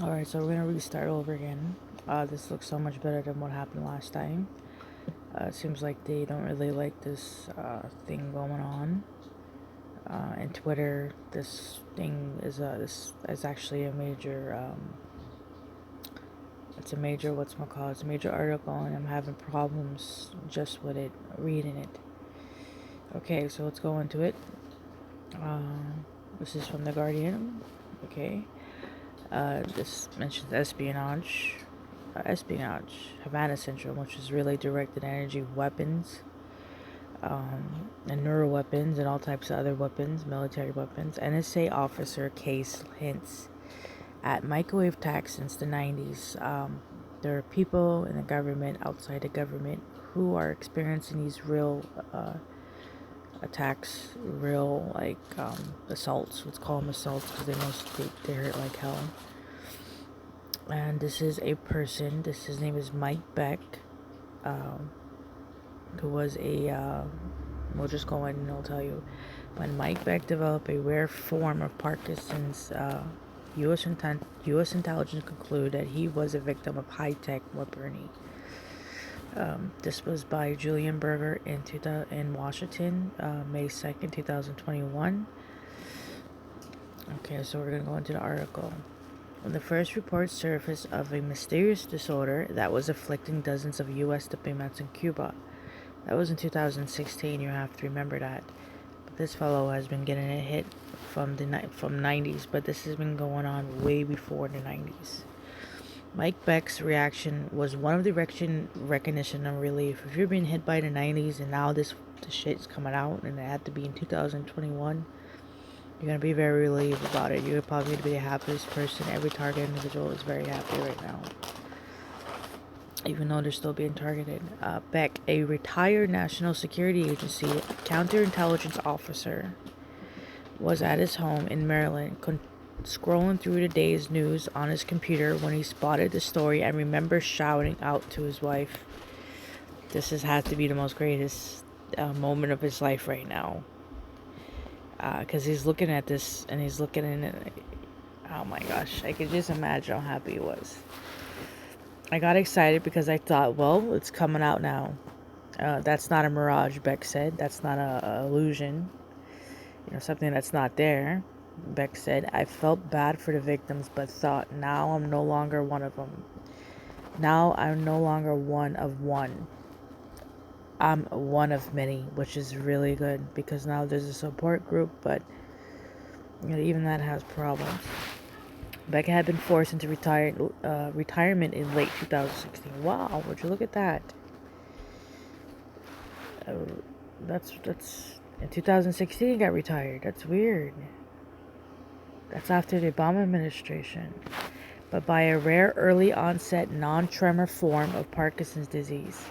Alright, so we're gonna restart over again. This looks so much better than what happened last time. It seems like they don't really like this thing going on. And Twitter, this thing this is actually a major it's a major it's a major article, and I'm having problems just with it, reading it. Okay, so let's go into it. This is from the Guardian. Okay. This mentions espionage, Havana syndrome, which is really directed energy weapons, and neural weapons, and all types of other weapons, military weapons. NSA officer case hints at microwave attacks since the 90s. There are people in the government, outside the government, who are experiencing these real attacks, real assaults. Let's call them assaults because they hurt like hell. And this is a person. His name is Mike Beck, who was we'll just go in and I'll tell you. When Mike Beck developed a rare form of Parkinson's, U.S. intelligence concluded that he was a victim of high-tech weaponry. This was by Julian Berger in Washington, May 2nd, 2021. Okay, so we're going to go into the article. When the first reports surfaced of a mysterious disorder that was afflicting dozens of U.S. diplomats in Cuba. That was in 2016, you have to remember that. But this fellow has been getting a hit from 90s, but this has been going on way before the 90s. Mike Beck's reaction was one of the recognition and relief. If you're being hit by the 90s and now this shit's coming out and it had to be in 2021, you're going to be very relieved about it. You're probably going to be the happiest person. Every target individual is very happy right now, even though they're still being targeted. Beck, a retired National Security Agency counterintelligence officer, was at his home in Maryland, scrolling through the day's news on his computer when he spotted the story and remembers shouting out to his wife. This has to be the most greatest moment of his life right now. Because he's looking at this and he's looking in it. Oh my gosh, I could just imagine how happy he was. I got excited because I thought, well, it's coming out now. That's not a mirage, Beck said. That's not an illusion. Something that's not there. Beck said, I felt bad for the victims, but thought, now I'm no longer one of them. Now I'm no longer one of one. I'm one of many, which is really good because now there's a support group, but even that has problems. Beck had been forced into retirement in late 2016. Wow, would you look at that? That's in 2016 he got retired. That's weird. That's after the Obama administration. But by a rare early onset non-tremor form of Parkinson's disease.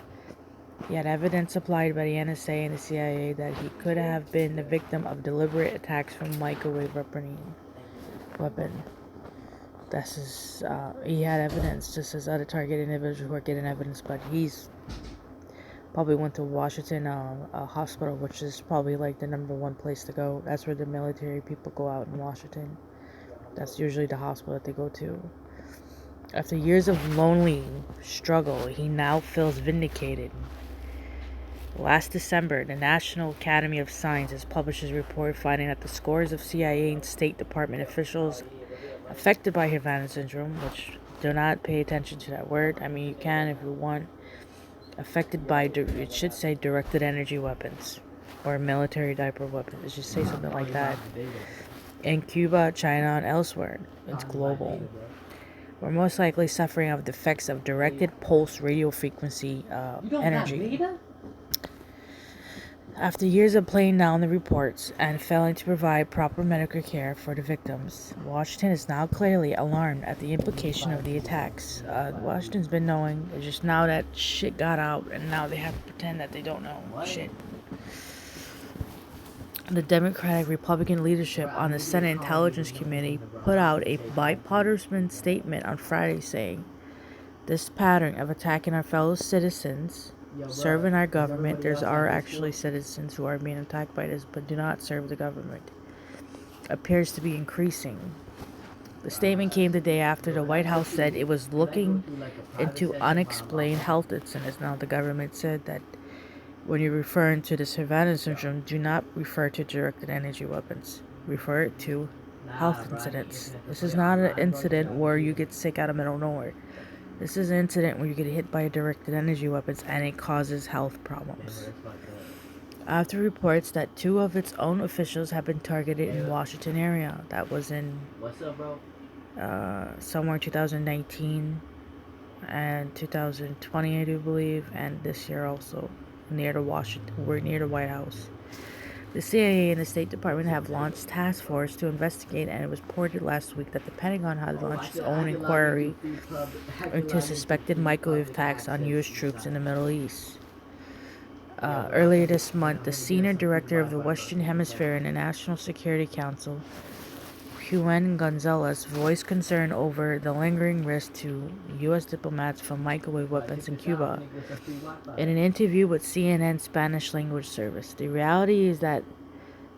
He had evidence supplied by the NSA and the CIA that he could have been the victim of deliberate attacks from microwave weapon. He had evidence, just as other targeted individuals who are getting evidence, but he's probably went to Washington hospital, which is probably like the number one place to go. That's where the military people go out in Washington. That's usually the hospital that they go to. After years of lonely struggle, he now feels vindicated. Last December, the National Academy of Sciences published a report finding that the scores of CIA and State Department officials affected by Havana syndrome, which do not pay attention to that word. I mean, you can if you want. Affected by, it should say directed energy weapons or military diaper weapons. It should say something like that. In Cuba, China, and elsewhere. It's global. We're most likely suffering of the effects of directed pulse radio frequency energy. After years of playing down the reports and failing to provide proper medical care for the victims, Washington is now clearly alarmed at the implication of the attacks. Washington's been knowing, it's just now that shit got out and now they have to pretend that they don't know shit. The Democratic Republican leadership on the Senate Intelligence Committee put out a bipartisan statement on Friday saying, this pattern of attacking our fellow citizens serving our government, there's are actually citizens who are being attacked by this but do not serve the government, appears to be increasing. The statement came the day after the White House said it was looking into unexplained health incidents. Now, the government said that when you're referring to the Savannah syndrome, do not refer to directed energy weapons. Refer it to health incidents. This is not an incident where you get sick out of middle of nowhere. This is an incident where you get hit by directed energy weapons and it causes health problems. After reports that 2 of its own officials have been targeted in Washington area, that was in somewhere 2019 and 2020, I do believe, and this year also near the White House. The CIA and the State Department have launched task force to investigate, and it was reported last week that the Pentagon had launched its own inquiry into suspected microwave attacks on U.S. troops in the Middle East. Earlier this month, the senior director of the Western Hemisphere in the National Security Council, Juan Gonzalez, voiced concern over the lingering risk to U.S. diplomats from microwave weapons in Cuba. In an interview with CNN Spanish language service, the reality is that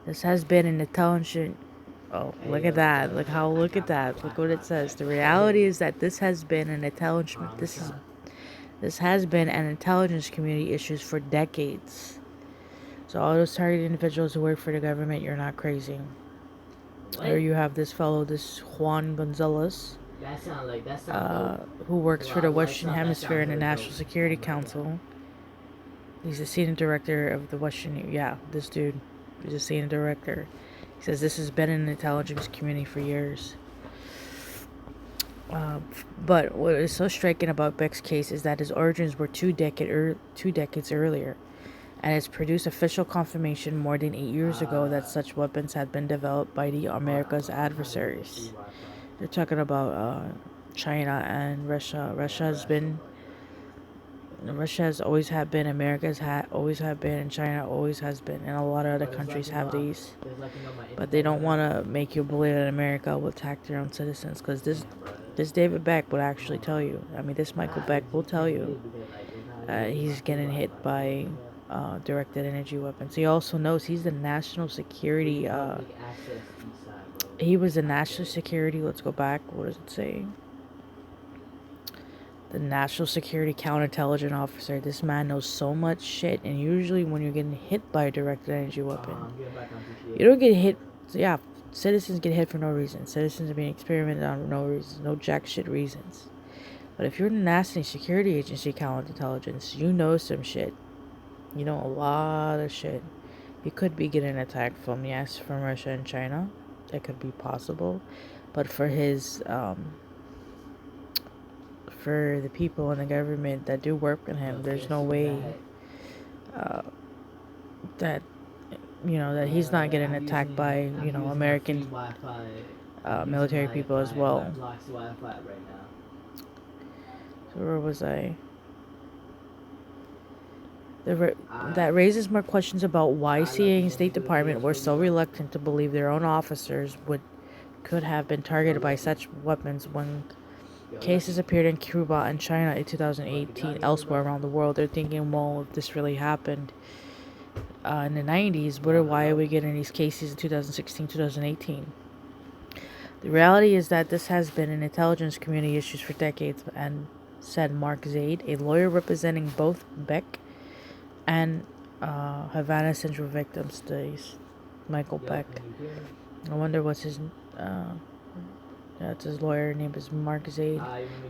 this has been an intelligent. Oh, look at that! Look at that! Look what it says. The reality is that this has been an intelligent. This has been an intelligence community issues for decades. So all those targeted individuals who work for the government, you're not crazy. Here you have this fellow, this Juan Gonzalez, who works for the Western Hemisphere in the National Security Council. He's the senior director of the Western. Yeah, this dude is the senior director. He says this has been in the intelligence community for years. But what is so striking about Beck's case is that his origins were 2 decades earlier, and it's produced official confirmation more than 8 years ago that such weapons had been developed by the America's adversaries. They're talking about China and Russia. Russia has always had been, always have been, and China always has been, and a lot of other countries have these. But they don't want to make you believe that America will attack their own citizens, because this David Beck would actually tell you. I mean, this Michael Beck will tell you he's getting hit by directed energy weapons. He also knows he's the national security. He was the national security. Let's go back. What does it say? The national security counterintelligence officer. This man knows so much shit. And usually, when you're getting hit by a directed energy weapon, you don't get hit. So yeah, citizens get hit for no reason. Citizens are being experimented on for no reason, no jack shit reasons. But if you're in the national security agency counterintelligence, you know some shit. You know a lot of shit. He could be getting attacked from Russia and China. That could be possible. But for his, for the people in the government that do work with him, there's no way that, that he's not getting attacked by, American military people as well. So where was I? That raises more questions about why CIA and State Department were so reluctant to believe their own officers could have been targeted by such weapons when cases appeared in Cuba and China in 2018. Elsewhere around the world, they're thinking, well, if this really happened in the 90s, why are we getting these cases in 2016, 2018? The reality is that this has been an intelligence community issues for decades, and said Mark Zaid, a lawyer representing both Beck and Havana Central Victim Studies. Michael Beck. I wonder what's his that's his lawyer. Name is Mark Zaid.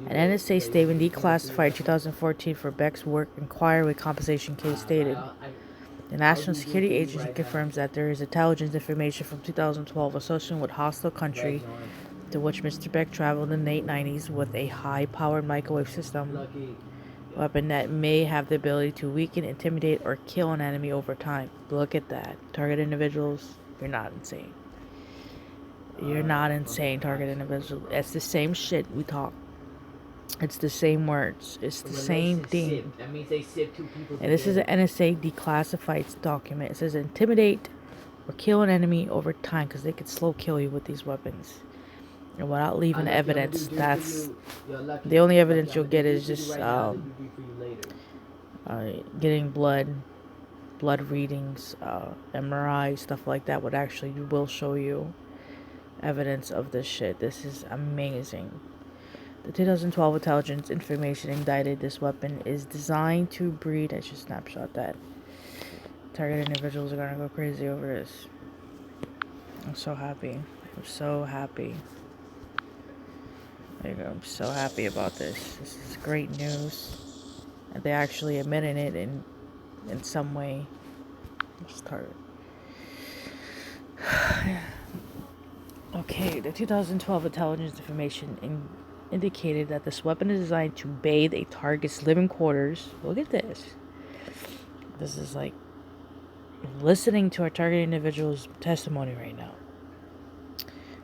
An NSA statement declassified 2014 for Beck's work inquiry compensation case stated, the National Security Agency confirms that there is intelligence information from 2012 associated with hostile country to which Mr. Beck traveled in the late 90s with a high-powered microwave system weapon that may have the ability to weaken, intimidate, or kill an enemy over time. Look at that. Target individuals, you're not insane. You're not insane, target individuals. It's the same shit we talk. It's the same words. It's the same thing. That means they sieve 2 people. And this is an NSA declassified document. It says intimidate or kill an enemy over time because they could slow kill you with these weapons. And without leaving evidence, that's the only evidence you'll get is just getting blood readings, MRI, stuff like that will show you evidence of this shit. This is amazing. The 2012 intelligence information indicted this weapon is designed to breed. I should snapshot that. Target individuals are gonna go crazy over this. I'm so happy. I'm so happy. There you go. I'm so happy about this. This is great news. And they actually admitted it in some way. Start. Okay, the 2012 intelligence information indicated that this weapon is designed to bathe a target's living quarters. Look at this. This is like listening to our target individual's testimony right now.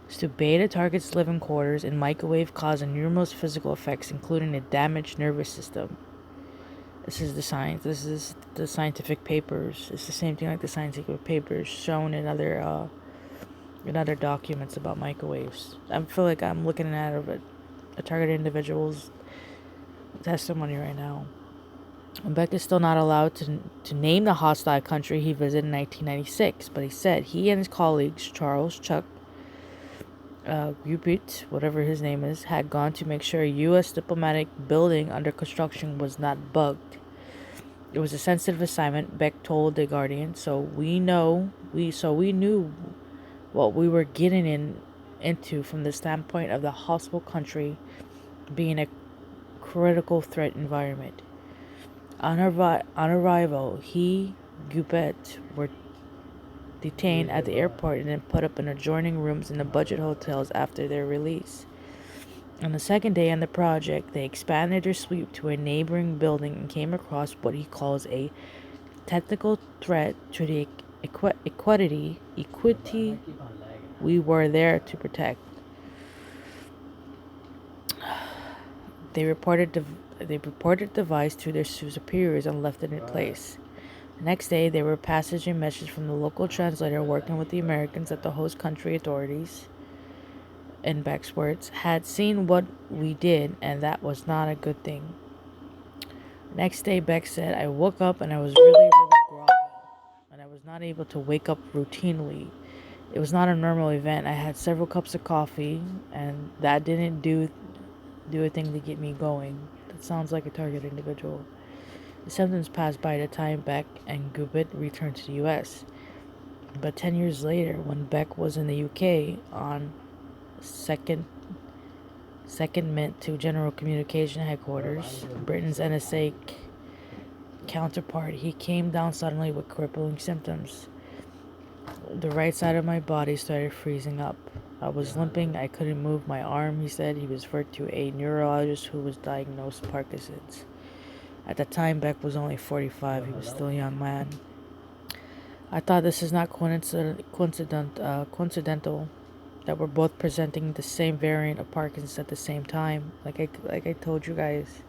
It's to bathe a target's living quarters in microwave, causing numerous physical effects, including a damaged nervous system. This is the science. This is the scientific papers. It's the same thing like the scientific papers shown in other documents about microwaves. I feel like I'm looking at a targeted individual's testimony right now. Beck is still not allowed to name the hostile country he visited in 1996, but he said he and his colleagues, Charles Chuck Gupit, whatever his name is, had gone to make sure a U.S. diplomatic building under construction was not bugged. It was a sensitive assignment, Beck told the Guardian, so we knew what we were getting into from the standpoint of the hostile country being a critical threat environment. On arrival, Gupet were detained at the airport and then put up in adjoining rooms in the budget hotels after their release. On the second day on the project, they expanded their sweep to a neighboring building and came across what he calls a technical threat to the equity we were there to protect. They reported the device to their superiors and left it in place. The next day, they were passing a message from the local translator working with the Americans at the host country authorities, in Beck's words, had seen what we did, and that was not a good thing. Next day, Beck said, I woke up and I was really groggy, and I was not able to wake up routinely. It was not a normal event. I had several cups of coffee, and that didn't do a thing to get me going. That sounds like a target individual. The symptoms passed by the time Beck and Gupit returned to the U.S. But 10 years later, when Beck was in the U.K. on second mint to General Communication Headquarters, Britain's NSA counterpart, he came down suddenly with crippling symptoms. The right side of my body started freezing up. I was limping. I couldn't move my arm, he said. He was referred to a neurologist who was diagnosed Parkinson's. At the time, Beck was only 45. He was still a young man. I thought this is not coincidental that we're both presenting the same variant of Parkinson's at the same time. Like I told you guys,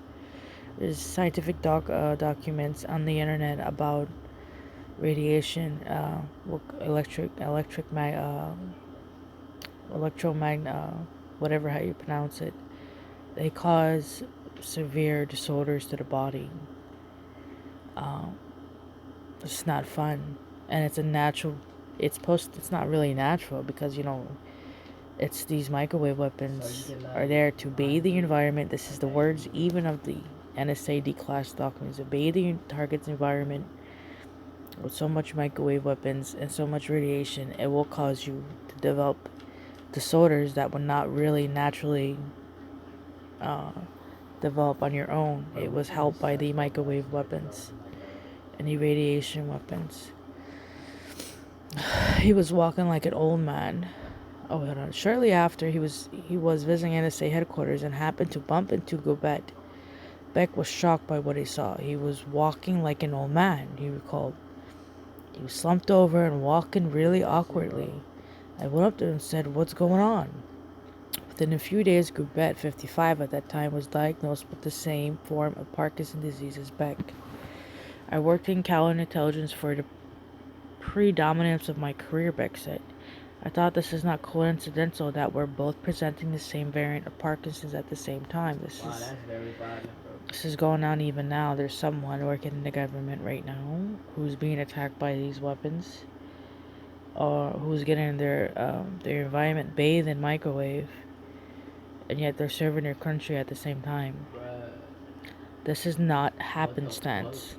there's scientific documents on the internet about radiation, whatever how you pronounce it. They cause severe disorders to the body. It's not fun, and it's a natural. It's not really natural because it's these microwave weapons are there to bathe the environment. This is the words even of the NSA declassed documents. To bathe the target's environment with so much microwave weapons and so much radiation, it will cause you to develop disorders that would not really naturally develop on your own. It was helped by the microwave weapons and the radiation weapons. He was walking like an old man. Oh, hold on. Shortly after, he was visiting NSA headquarters and happened to bump into Gobet. Beck was shocked by what he saw. He was walking like an old man, he recalled. He was slumped over and walking really awkwardly. I went up to him and said, "What's going on?" Within a few days, Gobet, 55 at that time, was diagnosed with the same form of Parkinson's disease as Beck. I worked in counterintelligence for the predominance of my career, Beck said. I thought this is not coincidental that we're both presenting the same variant of Parkinson's at the same time. This is going on even now. There's someone working in the government right now who's being attacked by these weapons. or who's getting their environment bathed in microwave, and yet they're serving their country at the same time. This is not happenstance.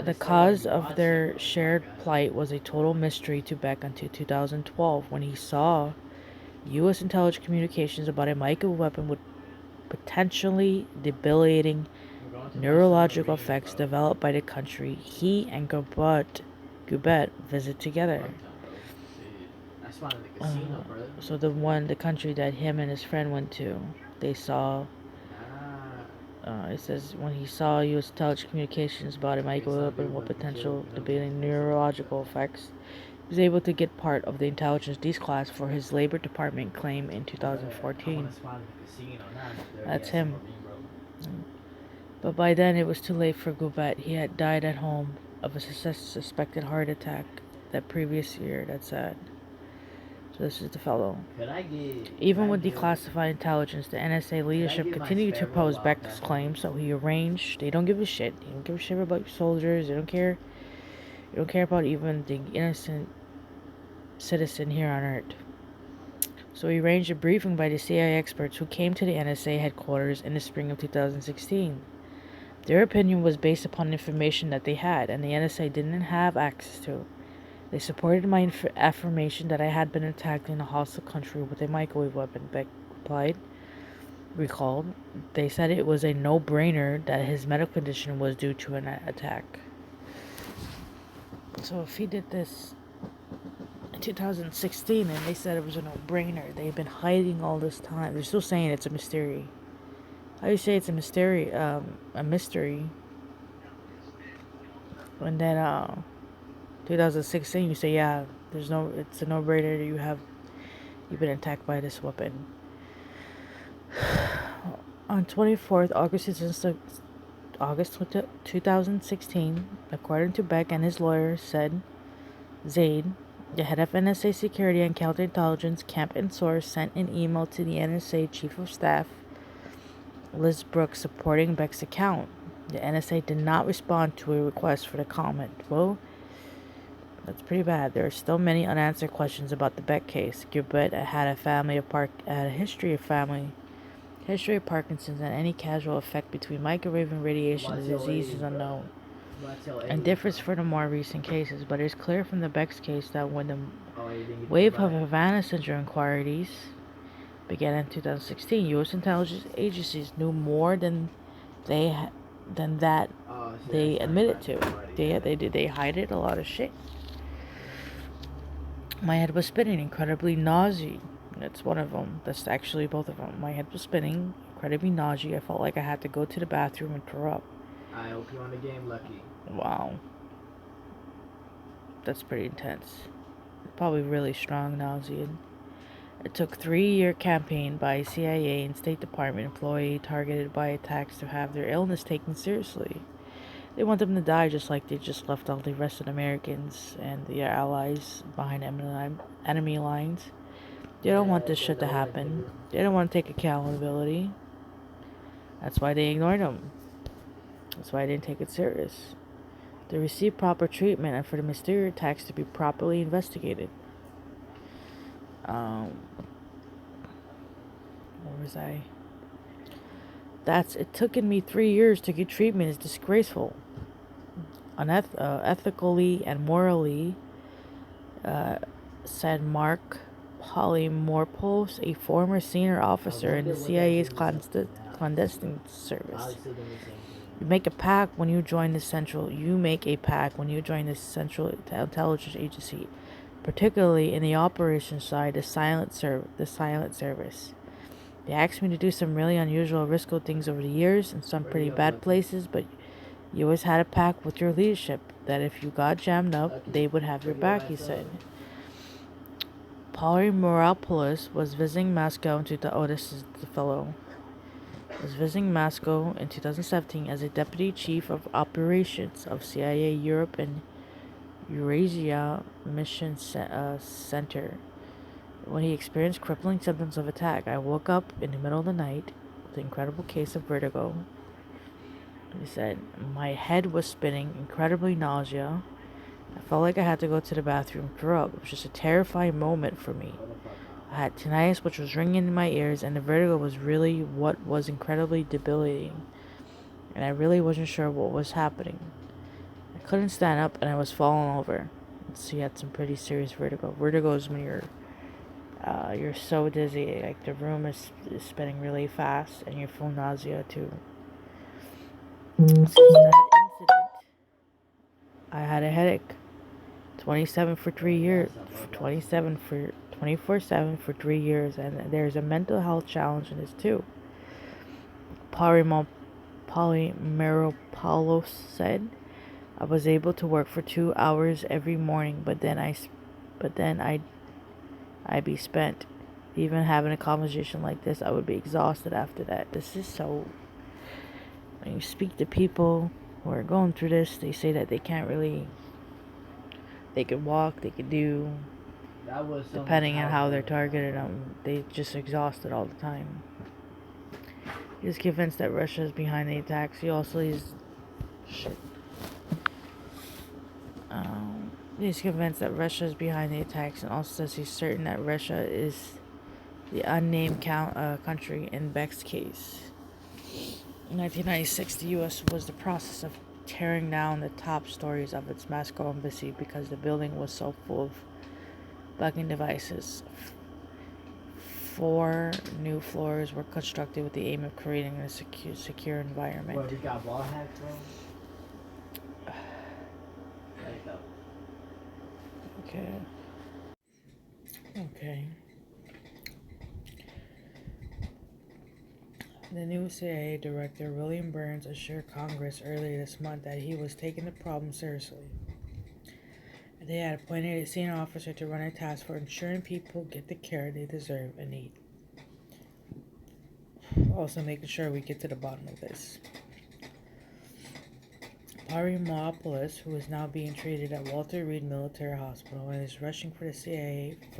The cause of their shared plight was a total mystery to Beck until 2012, when he saw U.S. intelligence communications about a microwave weapon with potentially debilitating neurological effects developed by the country he and Gubet visit together. So the country that him and his friend went to, they saw. It says when he saw U.S. intelligence communications about a microwave weapon with potential debilitating neurological effects, he was able to get part of the intelligence declass for his Labor Department claim in 2014. That's him. But by then it was too late for Gubet. He had died at home of a suspected heart attack that previous year. That's sad. So this is the fellow. Even with declassified intelligence, the NSA leadership continued to oppose Beck's claim, so he arranged. They don't give a shit. They don't give a shit about your soldiers. They don't care. They don't care about even the innocent citizen here on Earth. So he arranged a briefing by the CIA experts who came to the NSA headquarters in the spring of 2016. Their opinion was based upon information that they had, and the NSA didn't have access to. They supported my affirmation that I had been attacked in a hostile country with a microwave weapon, Beck recalled. They said it was a no-brainer that his medical condition was due to an attack. So if he did this in 2016 and they said it was a no-brainer, they've been hiding all this time. They're still saying it's a mystery. How do you say it's a mystery? A mystery. And then 2016, you say, yeah, it's a no-brainer. You've been attacked by this weapon. On 24th August 2016, according to Beck and his lawyer, said Zaid, the head of NSA Security and Counterintelligence Camp and Source, sent an email to the NSA Chief of Staff, Liz Brooks, supporting Beck's account. The NSA did not respond to a request for the comment. Well, that's pretty bad. There are still many unanswered questions about the Beck case. Gilbert had a history of Parkinson's, and any causal effect between microwave and radiation disease is unknown and differs for the more recent cases. But it is clear from the Beck's case that when the wave of Havana syndrome inquiries began in 2016, U.S. intelligence agencies knew more than they admitted to. They hid a lot of shit. My head was spinning, incredibly nauseous. That's one of them. That's actually both of them. My head was spinning, incredibly nauseous. I felt like I had to go to the bathroom and throw up. I hope you won the game, Lucky. Wow. That's pretty intense. Probably really strong nausea. It took 3-year campaign by CIA and State Department employee targeted by attacks to have their illness taken seriously. They want them to die just like they just left all the rest of the Americans and their allies behind enemy lines. They don't want this shit to happen. They don't want to take accountability. That's why they ignored them. That's why they didn't take it serious. They received proper treatment and for the mysterious attacks to be properly investigated. Where was I? It took me 3 years to get treatment is disgraceful. Ethically and morally, said Mark Polymorpos, a former senior officer in the CIA's clandestine service. You make a pact when you join the Central Intelligence Agency, particularly in the operations side, the silent service. They asked me to do some really unusual, risky things over the years in some pretty bad places, but you always had a pact with your leadership that if you got jammed up, they would have your back, he said. Polymoropoulos was visiting Moscow was visiting Moscow in 2017 as a deputy chief of operations of CIA Europe and Eurasia Mission Center. When he experienced crippling symptoms of attack, I woke up in the middle of the night with an incredible case of vertigo. He said, my head was spinning, incredibly nausea. I felt like I had to go to the bathroom, throw up. It was just a terrifying moment for me. I had tinnitus, which was ringing in my ears, and the vertigo was really what was incredibly debilitating. And I really wasn't sure what was happening. I couldn't stand up, and I was falling over. So you had some pretty serious vertigo. Vertigo is when you're so dizzy, like the room is spinning really fast, and you feel nausea too. Since that incident, I had a headache. 27 for 3 years. 27 for 24/7 for 3 years, and there's a mental health challenge in this too. Polymeropoulos said, I was able to work for 2 hours every morning, but then I'd be spent. Even having a conversation like this, I would be exhausted after that. This is so. When you speak to people who are going through this, they say that they can't really. They could walk, they could do. Depending on how they're targeted, they just exhausted all the time. He's convinced that Russia is behind the attacks. He's convinced that Russia is behind the attacks, and also says he's certain that Russia is the unnamed country in Beck's case. In 1996, the U.S. was in the process of tearing down the top stories of its Moscow embassy because the building was so full of bugging devices. 4 new floors were constructed with the aim of creating a secure environment. What, we got wall hacks, bro? Okay. The new CIA director, William Burns, assured Congress earlier this month that he was taking the problem seriously. They had appointed a senior officer to run a task for ensuring people get the care they deserve and need. Also making sure we get to the bottom of this. Parimopoulos, who is now being treated at Walter Reed Military Hospital and is rushing for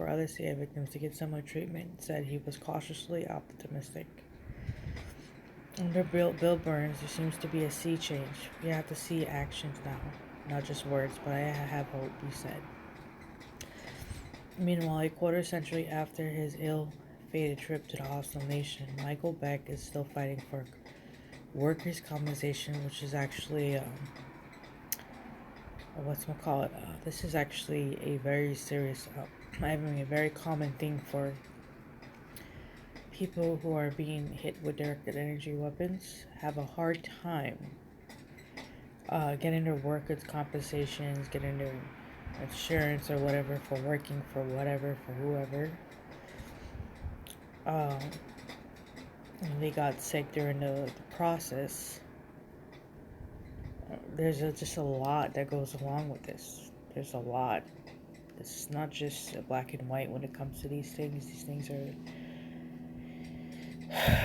other CIA victims to get similar treatment, said he was cautiously optimistic. Under Bill Burns, there seems to be a sea change. We have to see actions now, not just words, but I have hope, he said. Meanwhile, a quarter century after his ill-fated trip to the hostile nation, Michael Beck is still fighting for workers' compensation, which is actually, this is actually a very serious, a very common thing for people who are being hit with directed energy weapons. Have a hard time getting their workers' compensations, getting their insurance or whatever for working for whoever. And they got sick during the process. There's just a lot that goes along with this. There's a lot. It's not just black and white when it comes to these things. These things are.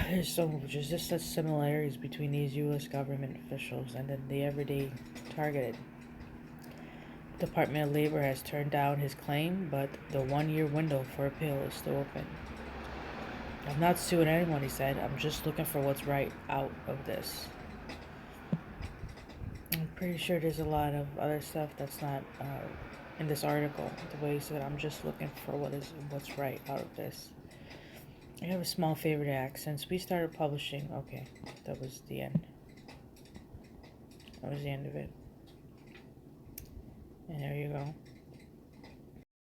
There's just such similarities between these U.S. government officials and then the everyday targeted. Department of Labor has turned down his claim, but the 1-year window for appeal is still open. I'm not suing anyone, he said. I'm just looking for what's right out of this. I'm pretty sure there's a lot of other stuff that's not in this article. The way he said, I'm just looking for what's right out of this. I have a small favor to ask. Since we started publishing, okay, that was the end. That was the end of it. And there you go.